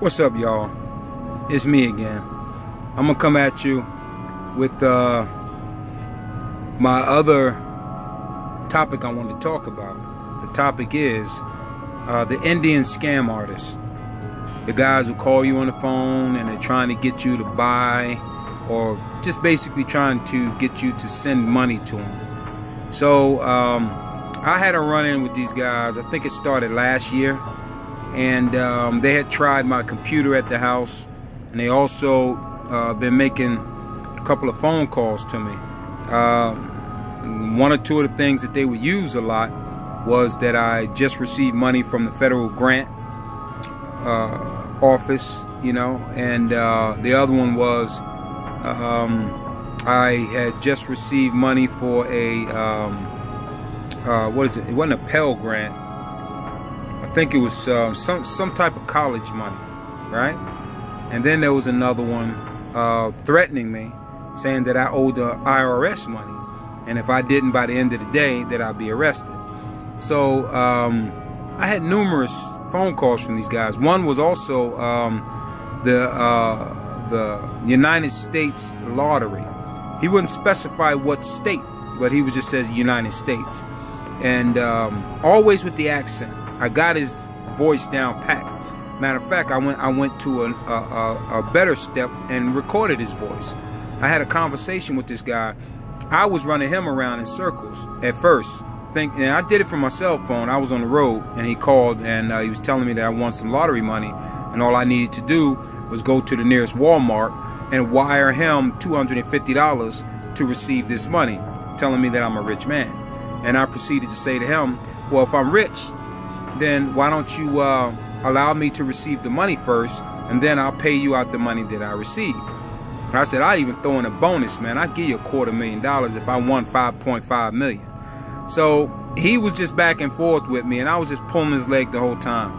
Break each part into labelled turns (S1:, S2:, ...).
S1: What's up, y'all? It's me again. I'm gonna come at you with my other topic I want to talk about. The topic is the Indian scam artists. The guys who call you on the phone and they're trying to get you to buy, or just basically trying to get you to send money to them. So I had a run-in with these guys. I think it started last year. And they had tried my computer at the house, and they also been making a couple of phone calls to me. One or two of the things that they would use a lot was that I just received money from the federal grant office, you know, and the other one was I had just received money for a what is it? It wasn't a Pell Grant. I think it was some type of college money, right? And then there was another one threatening me, saying that I owed the IRS money, and if I didn't by the end of the day, that I'd be arrested. So I had numerous phone calls from these guys. One was also the United States lottery. He wouldn't specify what state, but he would just says United States, and always with the accent. I got his voice down pat. Matter of fact, I went to a better step and recorded his voice. I had a conversation with this guy. I was running him around in circles at first, and I did it from my cell phone. I was on the road, and he called, and he was telling me that I won some lottery money, and all I needed to do was go to the nearest Walmart and wire him $250 to receive this money, telling me that I'm a rich man. And I proceeded to say to him, well, if I'm rich, then why don't you allow me to receive the money first, and then I'll pay you out the money that I received. And I said, I even throw in a bonus, man. I'll give you $250,000 if I won $5.5 million. So he was just back and forth with me, and I was just pulling his leg the whole time.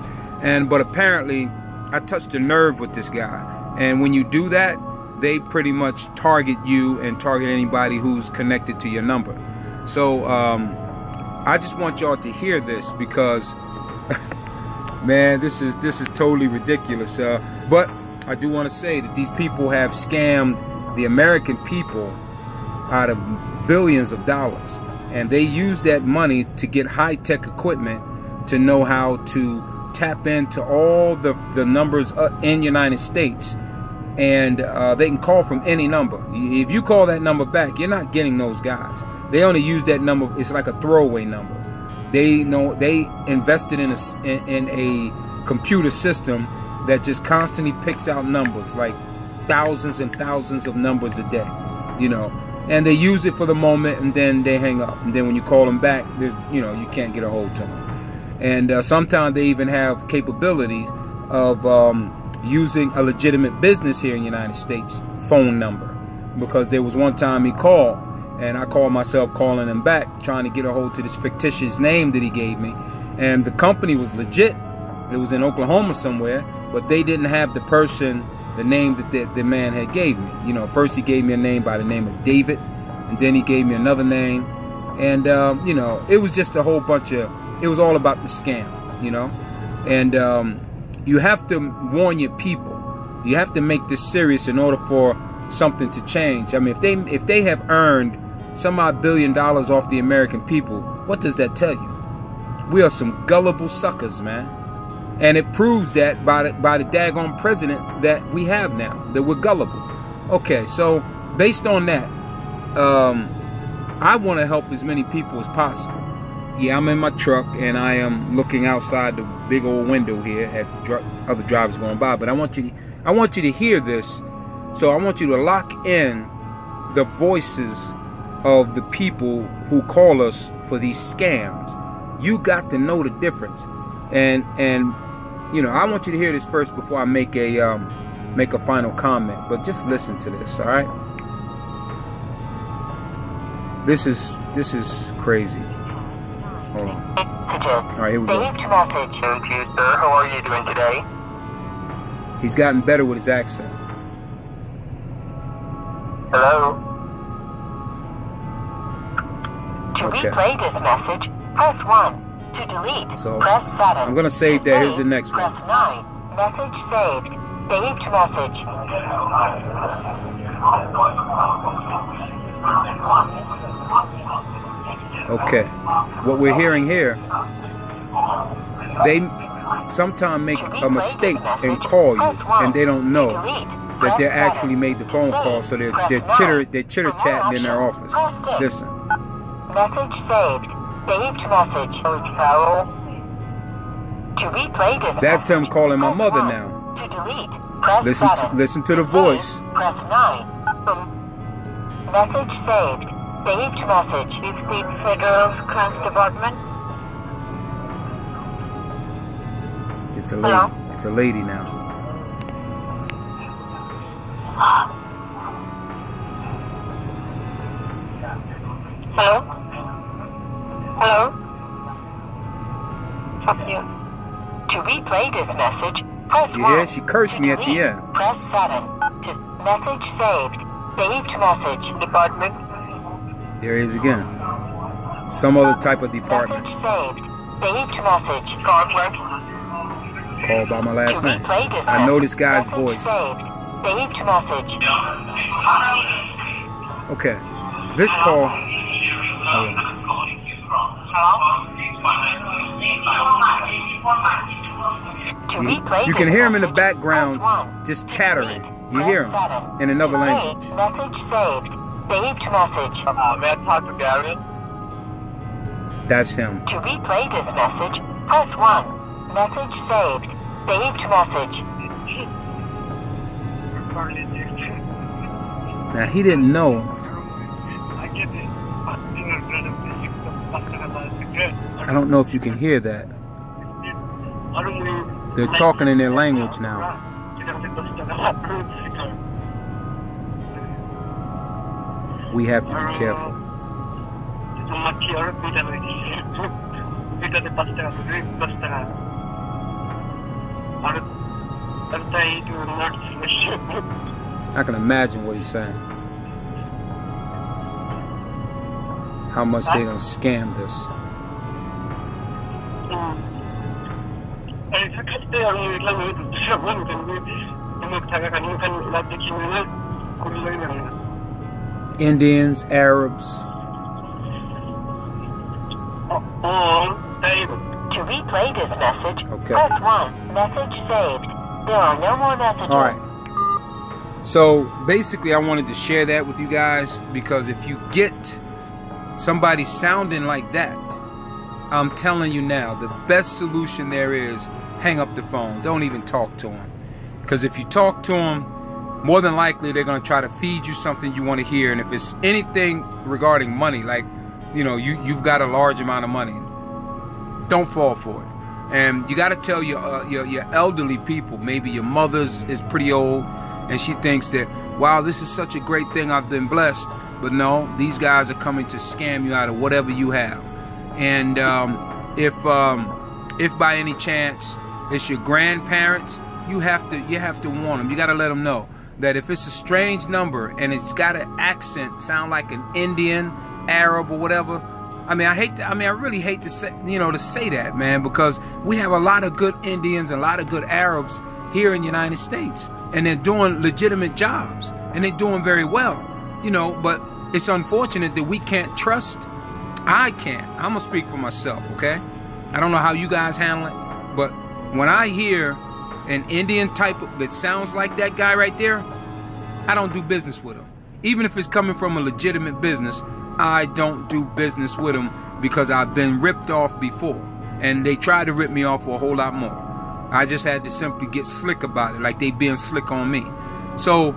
S1: But apparently I touched a nerve with this guy. And when you do that, they pretty much target you and target anybody who's connected to your number. So I just want y'all to hear this, because man, this is totally ridiculous. But I do want to say that these people have scammed the American people out of billions of dollars, and they use that money to get high-tech equipment to know how to tap into all the numbers in the United States, and they can call from any number. If you call that number back, you're not getting those guys. They only use that number. It's like a throwaway number. They know they invested in a computer system that just constantly picks out numbers, like thousands and thousands of numbers a day, you know. And they use it for the moment, and then they hang up. And then when you call them back, there's, you know, you can't get a hold to them. And sometimes they even have capabilities of using a legitimate business here in the United States phone number, because there was one time he called, and I called myself calling him back, trying to get a hold to this fictitious name that he gave me. And the company was legit. It was in Oklahoma somewhere, but they didn't have the person, the name that the man had gave me. You know, first he gave me a name by the name of David, and then he gave me another name. And, you know, it was just a whole bunch of, it was all about the scam, you know. And you have to warn your people. You have to make this serious in order for something to change. I mean, if they have earned some odd $1 billion off the American people, what does that tell you? We are some gullible suckers, man. And it proves that by the daggone president that we have now, that we're gullible. Okay, so based on that, I want to help as many people as possible. Yeah, I'm in my truck, and I am looking outside the big old window here at other drivers going by. But I want you to hear this. So I want you to lock in the voices of the people who call us for these scams. You got to know the difference. And you know, I want you to hear this first before I make a final comment. But just listen to this, all right? This is crazy. Hold on. All right, here we go.
S2: Message. Thank you, sir. How are you doing today?
S1: He's gotten better with his accent.
S2: Hello? To replay this message, press 1. To delete,
S1: so
S2: press 7.
S1: I'm going to save that. Here's the next
S2: press
S1: one.
S2: 9. Message saved. Saved message.
S1: Okay. What we're hearing here, they sometimes make a mistake and call you, and they don't know that they actually made the phone call, so they're chitter chatting in their office. Listen.
S2: Message saved. Saved message. To replay this
S1: That's him calling my mother now.
S2: To delete, press
S1: Listen to the voice.
S2: Press 9. Message saved. Saved message. Is the Federal Crime Department?
S1: It's a lady.
S2: Hello?
S1: It's a lady now.
S2: Hello? Hello? Talk to you. To replay this message, press 1.
S1: You hear? She cursed me at the end.
S2: Press 7. Message saved. Saved message. Department.
S1: There he is again. Some other type of department.
S2: Message saved. Saved message. Scotland.
S1: Called by my last name. I know this guy's voice.
S2: Saved. Saved message.
S1: Okay. This call. You can hear him in the background just chattering. You hear him in another language.
S2: Message saved. Saved message. May I talk to Gary?
S1: That's him.
S2: To replay this message, press 1. Message saved. Saved message.
S1: Now he didn't know. I don't know if you can hear that. They're talking in their language now. We have to be careful. I can imagine what he's saying. How much they done scammed us. Indians, Arabs.
S2: To replay this message,
S1: Okay.
S2: press 1. Message saved. There are no more messages.
S1: All right. So basically I wanted to share that with you guys, because if you get somebody sounding like that, I'm telling you now, the best solution there is, hang up the phone. Don't even talk to them. Because if you talk to them, more than likely they're going to try to feed you something you want to hear. And if it's anything regarding money, like, you know, you've got a large amount of money, don't fall for it. And you got to tell your elderly people, maybe your mother's is pretty old, and she thinks that, wow, this is such a great thing, I've been blessed. But no, these guys are coming to scam you out of whatever you have. And if by any chance it's your grandparents, you have to warn them. You got to let them know that if it's a strange number and it's got an accent, sound like an Indian, Arab, or whatever. I mean, I really hate to say, to say that, man, because we have a lot of good Indians and a lot of good Arabs here in the United States, and they're doing legitimate jobs, and they're doing very well, but it's unfortunate that we can't trust. I can't. I'm gonna speak for myself, okay? I don't know how you guys handle it, but when I hear an Indian type that sounds like that guy right there, I don't do business with him. Even if it's coming from a legitimate business, I don't do business with them, because I've been ripped off before, and they tried to rip me off for a whole lot more. I just had to simply get slick about it, like they being slick on me. So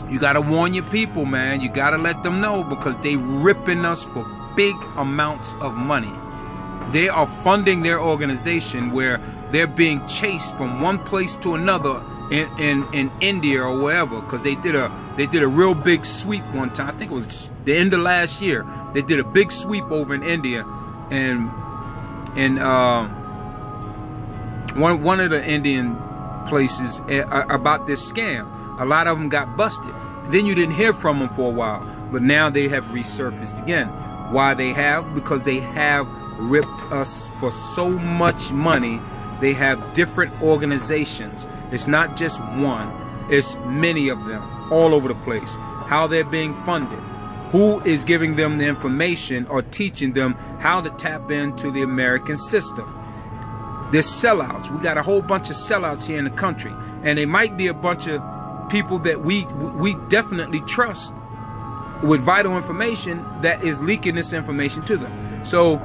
S1: you gotta warn your people, man. You gotta let them know, because they ripping us for big amounts of money. They are funding their organization where they're being chased from one place to another in India or wherever, because they did a real big sweep one time. I think it was the end of last year. They did a big sweep over in India, and one of the Indian places about this scam. A lot of them got busted. Then you didn't hear from them for a while, but now they have resurfaced again. Why they have? Because they have ripped us for so much money, They have different organizations. It's not just one. It's many of them all over the place. How they're being funded. Who is giving them the information or teaching them how to tap into the American system. There's sellouts. We got a whole bunch of sellouts here in the country. And they might be a bunch of people that we definitely trust with vital information that is leaking this information to them. So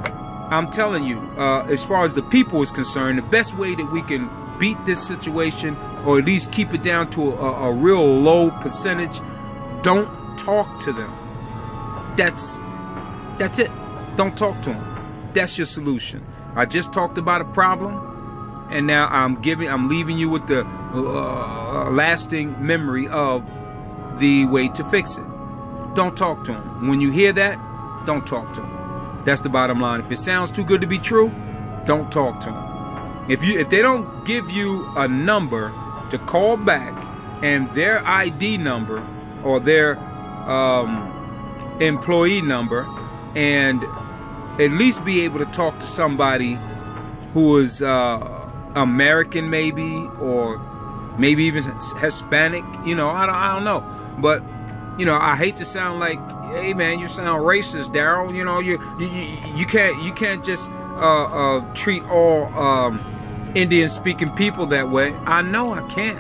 S1: I'm telling you, as far as the people is concerned, the best way that we can beat this situation, or at least keep it down to a real low percentage, don't talk to them. That's it. Don't talk to them. That's your solution. I just talked about a problem, and now I'm leaving you with the lasting memory of the way to fix it. Don't talk to them. When you hear that, don't talk to them. That's the bottom line. If it sounds too good to be true, don't talk to them. If they don't give you a number to call back and their ID number or their employee number, and at least be able to talk to somebody who is American, maybe, or maybe even Hispanic, you know, I don't know. But you know, I hate to sound like, hey man, you sound racist, Daryl. You know, you can't just treat all Indian speaking people that way. I know I can't,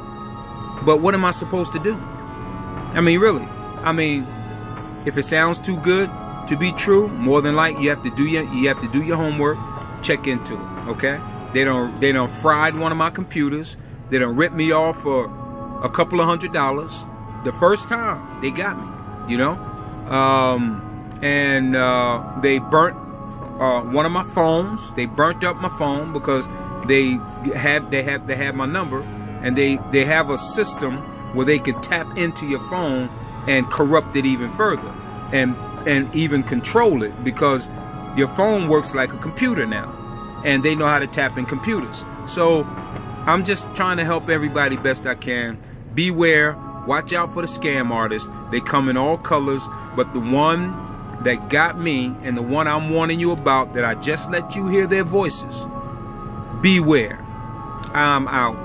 S1: but what am I supposed to do? I mean, really, I mean, if it sounds too good to be true, more than likely you have to do your homework, check into it. Okay, they don't fried one of my computers. They don't rip me off for a couple of $100. The first time they got me, you know, and they burnt one of my phones. They burnt up my phone because they have my number, and they have a system where they can tap into your phone and corrupt it even further, and even control it, because your phone works like a computer now, and they know how to tap in computers. So I'm just trying to help everybody best I can. Beware. Watch out for the scam artists. They come in all colors, but the one that got me, and the one I'm warning you about, that I just let you hear their voices, beware. I'm out.